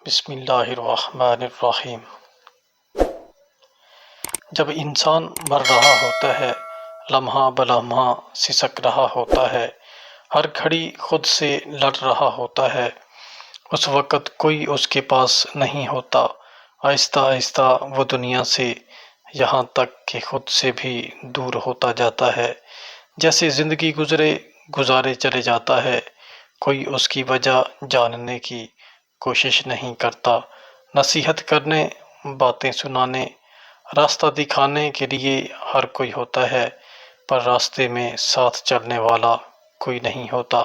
بسم اللہ الرحمن الرحیم۔ جب انسان مر رہا ہوتا ہے، لمحہ بلمحہ سسک رہا ہوتا ہے، ہر گھڑی خود سے لڑ رہا ہوتا ہے، اس وقت کوئی اس کے پاس نہیں ہوتا۔ آہستہ آہستہ وہ دنیا سے یہاں تک کہ خود سے بھی دور ہوتا جاتا ہے۔ جیسے زندگی گزارے چلے جاتا ہے، کوئی اس کی وجہ جاننے کی کوشش نہیں کرتا۔ نصیحت کرنے، باتیں سنانے، راستہ دکھانے کے لیے ہر کوئی ہوتا ہے، پر راستے میں ساتھ چلنے والا کوئی نہیں ہوتا۔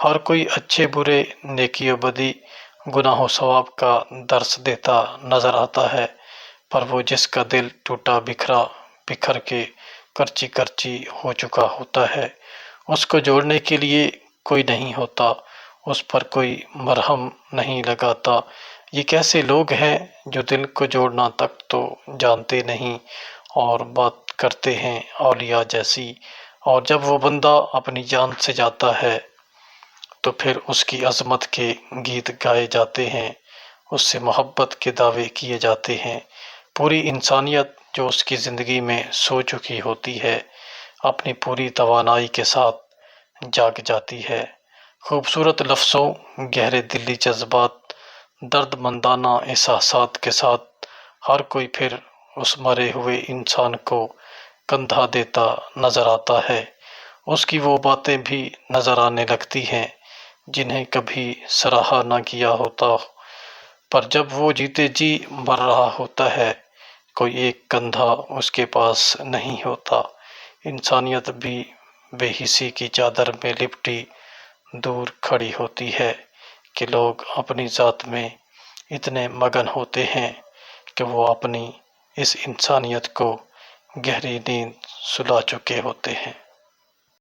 ہر کوئی اچھے برے، نیکی و بدی، گناہ و ثواب کا درس دیتا نظر آتا ہے، پر وہ جس کا دل ٹوٹا بکھر کے کرچی کرچی ہو چکا ہوتا ہے، اس کو جوڑنے کے لیے کوئی نہیں ہوتا، اس پر کوئی مرہم نہیں لگاتا۔ یہ کیسے لوگ ہیں جو دل کو جوڑنا تک تو جانتے نہیں اور بات کرتے ہیں اولیاء جیسی، اور جب وہ بندہ اپنی جان سے جاتا ہے تو پھر اس کی عظمت کے گیت گائے جاتے ہیں، اس سے محبت کے دعوے کیے جاتے ہیں۔ پوری انسانیت جو اس کی زندگی میں سو چکی ہوتی ہے، اپنی پوری توانائی کے ساتھ جاگ جاتی ہے۔ خوبصورت لفظوں، گہرے دلی جذبات، درد مندانہ احساسات کے ساتھ ہر کوئی پھر اس مرے ہوئے انسان کو کندھا دیتا نظر آتا ہے۔ اس کی وہ باتیں بھی نظر آنے لگتی ہیں جنہیں کبھی سراہا نہ کیا ہوتا، پر جب وہ جیتے جی مر رہا ہوتا ہے، کوئی ایک کندھا اس کے پاس نہیں ہوتا۔ انسانیت بھی بے حسی کی چادر میں لپٹی دور کھڑی ہوتی ہے کہ لوگ اپنی ذات میں اتنے مگن ہوتے ہیں کہ وہ اپنی اس انسانیت کو گہری نیند سلا چکے ہوتے ہیں۔